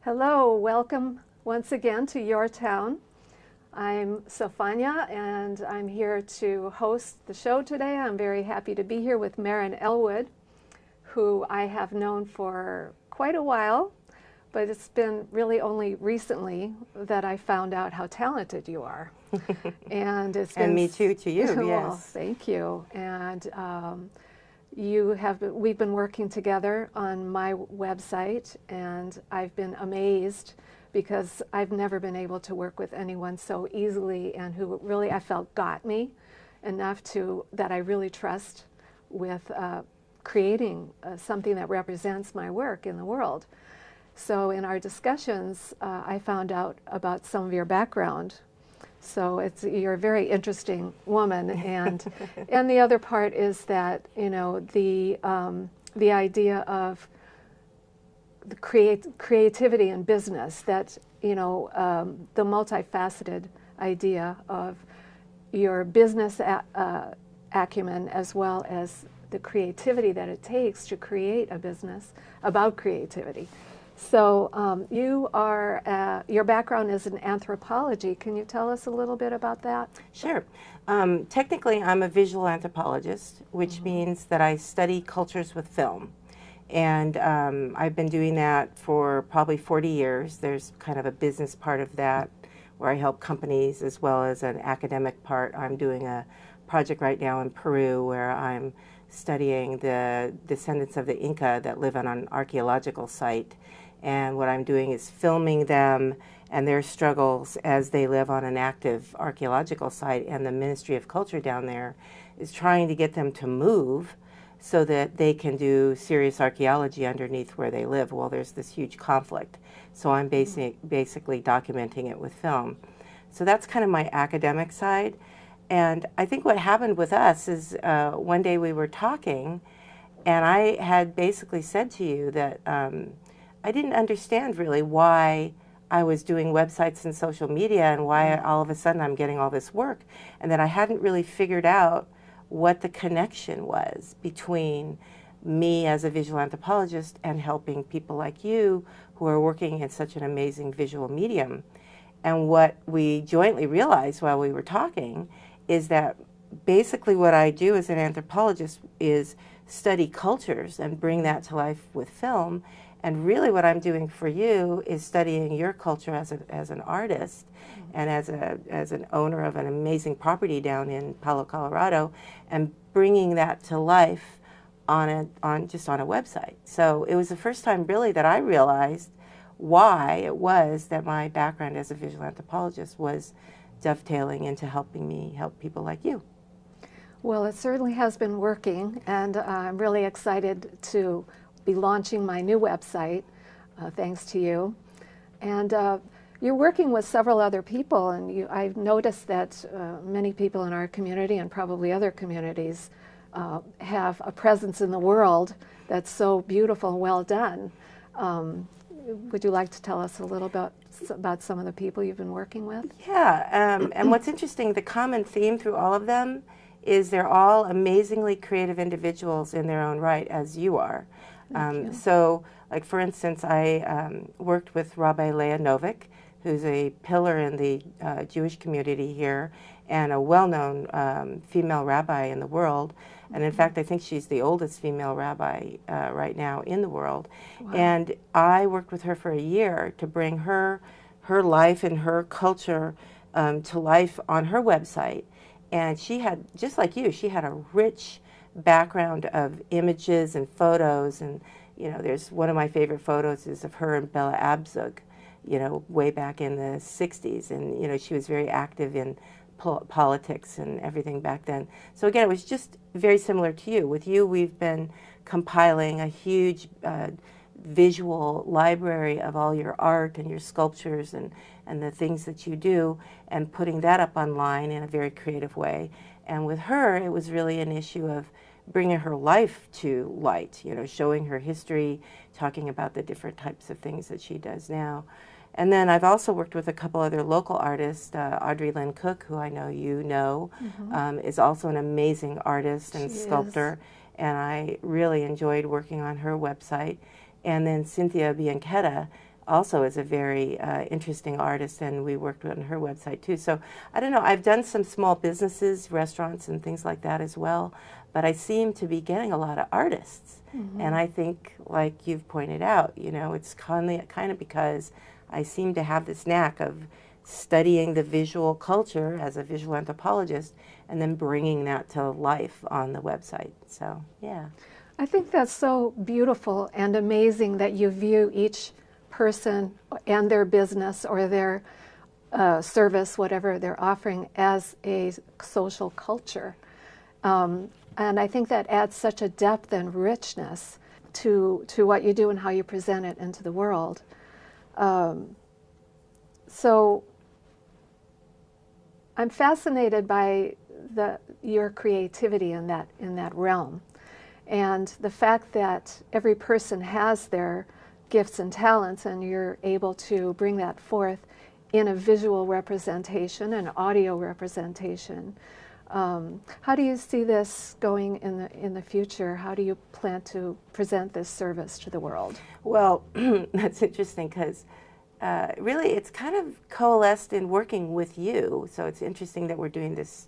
Hello, welcome once again to Your Town. I'm Sofanya and I'm here to host the show today. I'm very happy to be here with Maren Elwood, who I have known for quite a while, but it's been really only recently that I found out how talented you are. And it's been And me too, to you, well, yes. thank you. And we've been working together on my website, and I've been amazed because I've never been able to work with anyone so easily and who really I felt got me enough that I really trust with creating something that represents my work in the world. So in our discussions, I found out about some of your background. So you're a very interesting woman, and and the other part is that the idea of the creativity in business, that the multifaceted idea of your business acumen as well as the creativity that it takes to create a business about creativity. So your background is in anthropology. Can you tell us a little bit about that? Sure. Technically, I'm a visual anthropologist, which means that I study cultures with film. And I've been doing that for probably 40 years. There's kind of a business part of that where I help companies as well as an academic part. I'm doing a project right now in Peru where I'm studying the descendants of the Inca that live on an archaeological site. And what I'm doing is filming them and their struggles as they live on an active archaeological site. And the Ministry of Culture down there is trying to get them to move so that they can do serious archaeology underneath where they live. Well, there's this huge conflict. So I'm basically documenting it with film. So that's kind of my academic side. And I think what happened with us is one day we were talking, and I had basically said to you that I didn't understand really why I was doing websites and social media and why all of a sudden I'm getting all this work, and that I hadn't really figured out what the connection was between me as a visual anthropologist and helping people like you who are working in such an amazing visual medium. And what we jointly realized while we were talking is that basically what I do as an anthropologist is study cultures and bring that to life with film. And really what I'm doing for you is studying your culture as an artist and as an owner of an amazing property down in Palo, Colorado, and bringing that to life just on a website. So it was the first time really that I realized why it was that my background as a visual anthropologist was dovetailing into helping me help people like you. Well, it certainly has been working, and I'm really excited to be launching my new website, thanks to you. And you're working with several other people, and I've noticed that many people in our community and probably other communities have a presence in the world that's so beautiful and well done. Would you like to tell us a little bit about some of the people you've been working with? Yeah, and what's interesting, the common theme through all of them is they're all amazingly creative individuals in their own right, as you are. So, like for instance, I worked with Rabbi Leah Novik, who's a pillar in the Jewish community here and a well-known female rabbi in the world. And in fact, I think she's the oldest female rabbi right now in the world. Wow. And I worked with her for a year to bring her life and her culture to life on her website. And she had, just like you, she had a rich background of images and photos. And, there's one of my favorite photos is of her and Bella Abzug, way back in the 60s. And, she was very active in politics and everything back then. So again, it was just very similar to you. With you, we've been compiling a huge visual library of all your art and your sculptures and the things that you do, and putting that up online in a very creative way. And with her, it was really an issue of bringing her life to light, showing her history, talking about the different types of things that she does now. And then I've also worked with a couple other local artists. Audrey Lynn Cook, who I know you know, is also an amazing artist and sculptor. And I really enjoyed working on her website. And then Cynthia Bianchetta also is a very interesting artist, and we worked on her website too. So I don't know, I've done some small businesses, restaurants and things like that as well, but I seem to be getting a lot of artists. And I think, like you've pointed out, you know, it's kind of because I seem to have this knack of studying the visual culture as a visual anthropologist and then bringing that to life on the website. So, yeah. I think that's so beautiful and amazing that you view each person and their business or their service, whatever they're offering, as a social culture. And I think that adds such a depth and richness to what you do and how you present it into the world. So I'm fascinated by your creativity in that realm, and the fact that every person has their gifts and talents, and you're able to bring that forth in a visual representation, an audio representation. How do you see this going in the future? How do you plan to present this service to the world? Well, that's interesting because really it's kind of coalesced in working with you. So it's interesting that we're doing this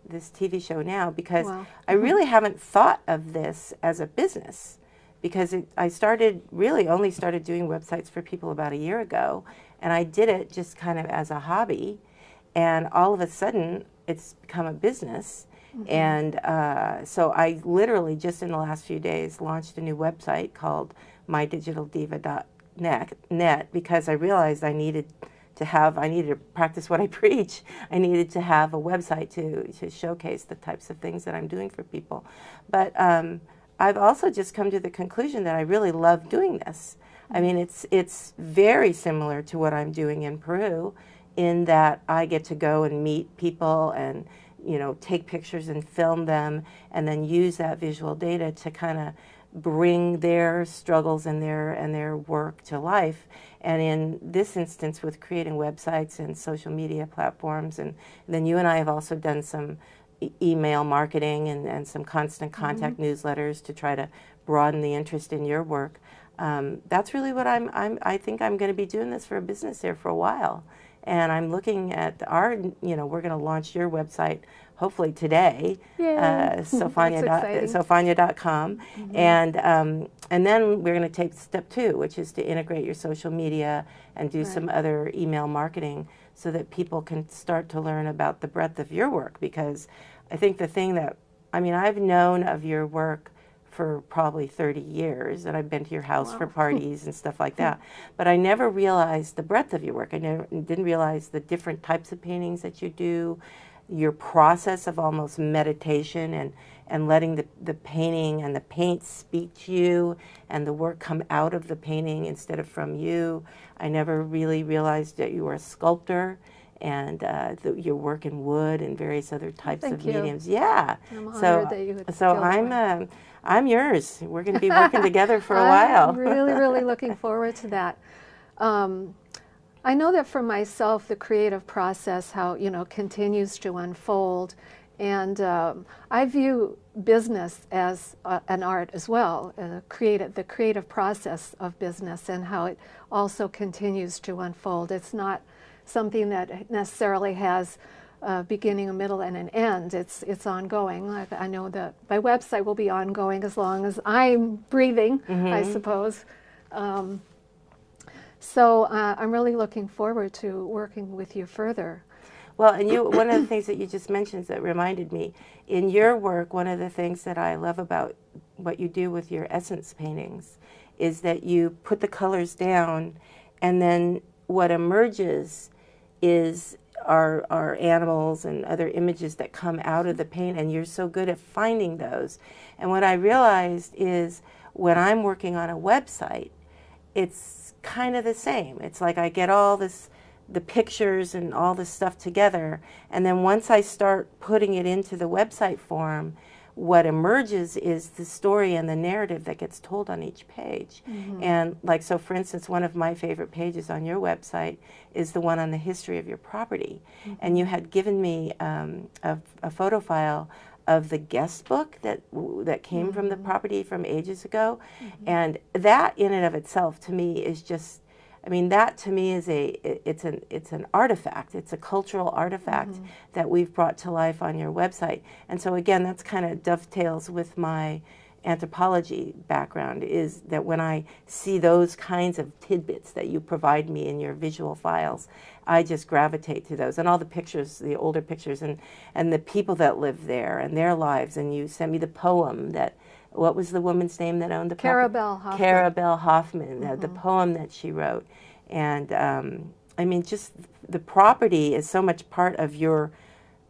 TV show now, because I really haven't thought of this as a business, because I only started doing websites for people about a year ago, and I did it just kind of as a hobby, and all of a sudden it's become a business. And so I literally just in the last few days launched a new website called mydigitaldiva.net, because I realized I needed to practice what I preach. I needed to have a website to showcase the types of things that I'm doing for people. But I've also just come to the conclusion that I really love doing this. I mean, it's very similar to what I'm doing in Peru, in that I get to go and meet people and, you know, take pictures and film them, and then use that visual data to kind of bring their struggles and their work to life. And in this instance, with creating websites and social media platforms, and then you and I have also done some email marketing and some constant contact newsletters to try to broaden the interest in your work. That's really what I think I'm going to be doing this for a business here for a while. And I'm looking at we're going to launch your website hopefully today, Sofanya.com, and then we're going to take step 2, which is to integrate your social media and do some other email marketing, so that people can start to learn about the breadth of your work. Because I think the thing that, I've known of your work for probably 30 years, and I've been to your house for parties and stuff like that. But I never realized the breadth of your work. I didn't realize the different types of paintings that you do, your process of almost meditation and letting the painting and the paint speak to you, and the work come out of the painting instead of from you. I never really realized that you were a sculptor, and your work in wood and various other types of mediums. Yeah. I'm honored that you would I'm yours. We're going to be working together for a while. I'm really, really looking forward to that. I know that for myself, the creative process, how continues to unfold, and I view business as an art as well. The creative process of business, and how it also continues to unfold. It's not something that necessarily has a beginning, a middle, and an end. It's ongoing. I know that my website will be ongoing as long as I'm breathing, I suppose. So I'm really looking forward to working with you further. Well, and one of the things that you just mentioned that reminded me, in your work, one of the things that I love about what you do with your essence paintings is that you put the colors down, and then what emerges is our animals and other images that come out of the paint, and you're so good at finding those. And what I realized is, when I'm working on a website, it's kind of the same. It's like I get all the pictures and all this stuff together, and then once I start putting it into the website form, what emerges is the story and the narrative that gets told on each page. And so for instance, one of my favorite pages on your website is the one on the history of your property. And you had given me a photo file of the guest book that came from the property from ages ago. And that in and of itself, to me, is just, I mean, that to me is it's an artifact. It's a cultural artifact that we've brought to life on your website. And so again, that's kind of dovetails with my anthropology background, is that when I see those kinds of tidbits that you provide me in your visual files, I just gravitate to those. And all the pictures, the older pictures, and the people that live there and their lives. And you sent me the poem that, what was the woman's name that owned the property? Carabelle Hoffman. Carabelle Hoffman, the poem that she wrote. And I mean, just the property is so much part of your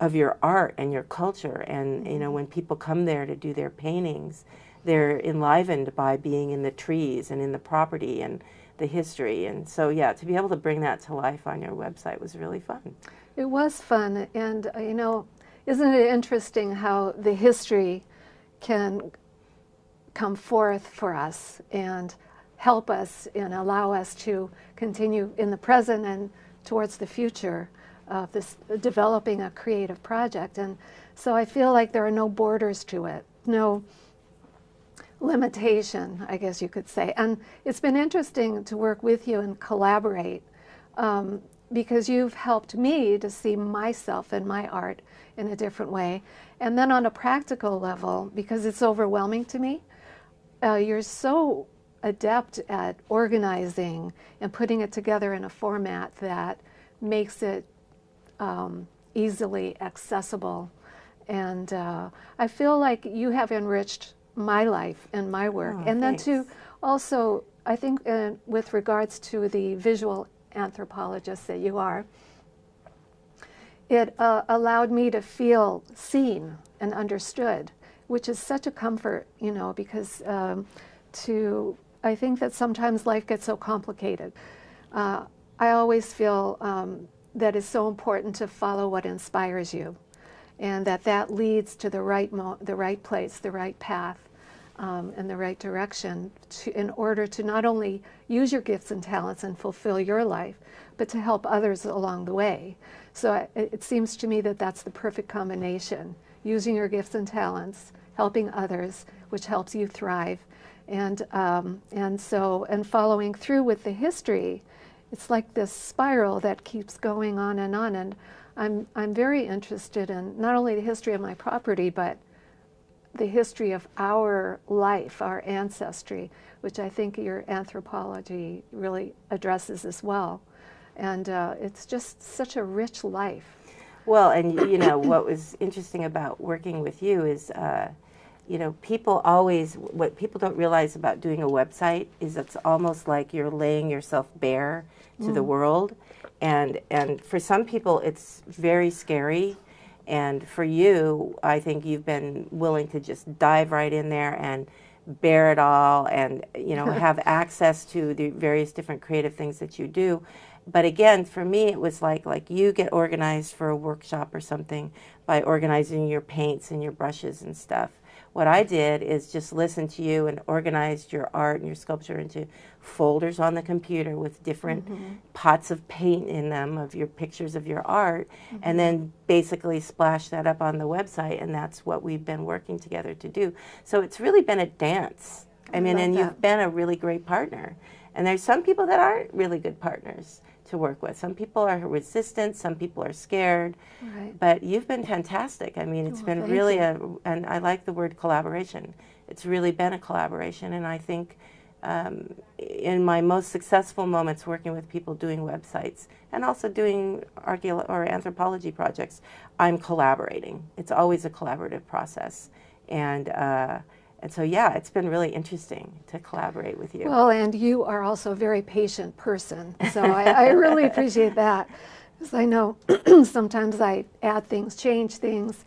art and your culture. And you know, when people come there to do their paintings, they're enlivened by being in the trees and in the property and the history. And so, yeah, to be able to bring that to life on your website was really fun. It was fun. And, you know, isn't it interesting how the history can come forth for us and help us and allow us to continue in the present and towards the future of this developing a creative project. And so I feel like there are no borders to it, no limitation, I guess you could say. And it's been interesting to work with you and collaborate because you've helped me to see myself and my art in a different way. And then on a practical level, because it's overwhelming to me, you're so adept at organizing and putting it together in a format that makes it easily accessible. And I feel like you have enriched my life and my work. And then to also, I think with regards to the visual anthropologist that you are, it allowed me to feel seen and understood, which is such a comfort, you know, because I think that sometimes life gets so complicated. I always feel that it's so important to follow what inspires you, and that leads to the right place, the right path, and the right direction in order to not only use your gifts and talents and fulfill your life, but to help others along the way. So it seems to me that that's the perfect combination, using your gifts and talents, helping others, which helps you thrive, and following through with the history. It's like this spiral that keeps going on, and I'm very interested in not only the history of my property, but the history of our life, our ancestry, which I think your anthropology really addresses as well. And it's just such a rich life. Well, and you know, what was interesting about working with you is, you know, what people don't realize about doing a website is it's almost like you're laying yourself bare to the world. And for some people, it's very scary. And for you, I think you've been willing to just dive right in there and bear it all and, you know, have access to the various different creative things that you do. But again, for me, it was like you get organized for a workshop or something by organizing your paints and your brushes and stuff. What I did is just listen to you and organized your art and your sculpture into folders on the computer with different pots of paint in them of your pictures of your art, and then basically splash that up on the website, and that's what we've been working together to do. So it's really been a dance. I mean, and you've been a really great partner. And there's some people that aren't really good partners to work with. Some people are resistant, some people are scared, but you've been fantastic. I mean, it's been really and I like the word collaboration. It's really been a collaboration, and I think in my most successful moments working with people doing websites and also doing anthropology projects, I'm collaborating. It's always a collaborative process. And so, yeah, it's been really interesting to collaborate with you. Well, and you are also a very patient person, so I really appreciate that, because I know sometimes I add things, change things,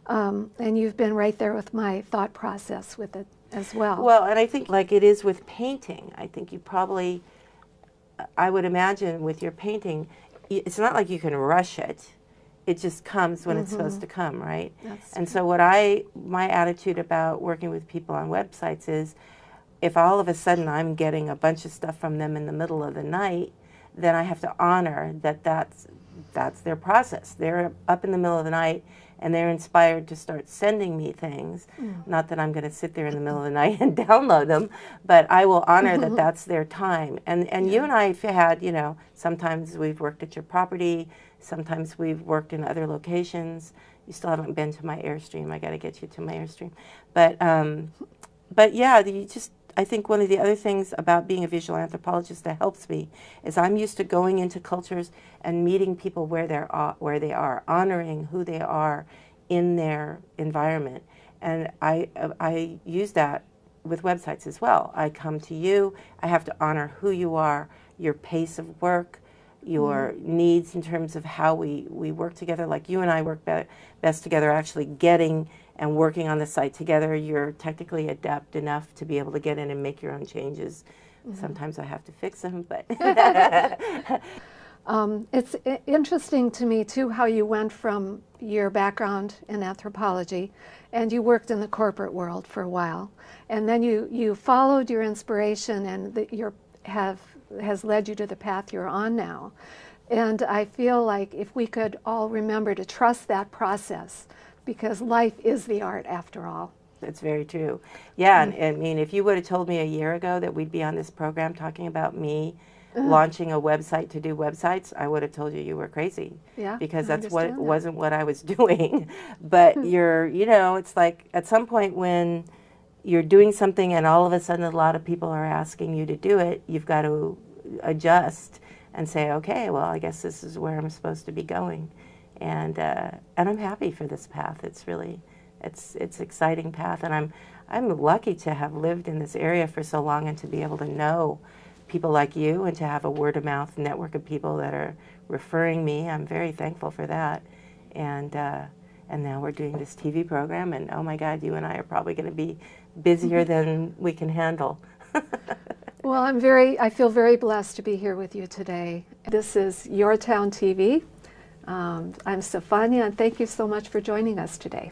and you've been right there with my thought process with it as well. Well, and I think like it is with painting, I think you probably, I would imagine with your painting, it's not like you can rush it. It just comes when it's supposed to come, right? And so my attitude about working with people on websites is, if all of a sudden I'm getting a bunch of stuff from them in the middle of the night, then I have to honor that that's their process. They're up in the middle of the night and they're inspired to start sending me things. Not that I'm going to sit there in the middle of the night and download them, but I will honor that that's their time. And you and I have had, you know, sometimes we've worked at your property, sometimes we've worked in other locations. You still haven't been to my Airstream. I got to get you to my Airstream. But yeah, you just, I think one of the other things about being a visual anthropologist that helps me is I'm used to going into cultures and meeting people where they are, honoring who they are in their environment. And I use that with websites as well. I come to you, I have to honor who you are, your pace of work, your needs in terms of how we work together. Like you and I work best together, actually getting and working on the site together. You're technically adept enough to be able to get in and make your own changes. Sometimes I have to fix them, but it's interesting to me too how you went from your background in anthropology and you worked in the corporate world for a while, and then you followed your inspiration, and has led you to the path you're on now. And I feel like if we could all remember to trust that process, because life is the art after all. That's very true. Yeah, and I mean, if you would have told me a year ago that we'd be on this program talking about me launching a website to do websites, I would have told you you were crazy. Yeah, because wasn't what I was doing. But you know, it's like at some point when you're doing something and all of a sudden a lot of people are asking you to do it, you've got to adjust and say, okay, well, I guess this is where I'm supposed to be going. And I'm happy for this path. It's really, it's exciting path, and I'm lucky to have lived in this area for so long and to be able to know people like you and to have a word of mouth network of people that are referring me. I'm very thankful for that. And now we're doing this TV program, and oh my God, you and I are probably going to be busier than we can handle. Well, I feel very blessed to be here with you today. This is Your Town TV. I'm Sofanya, and thank you so much for joining us today.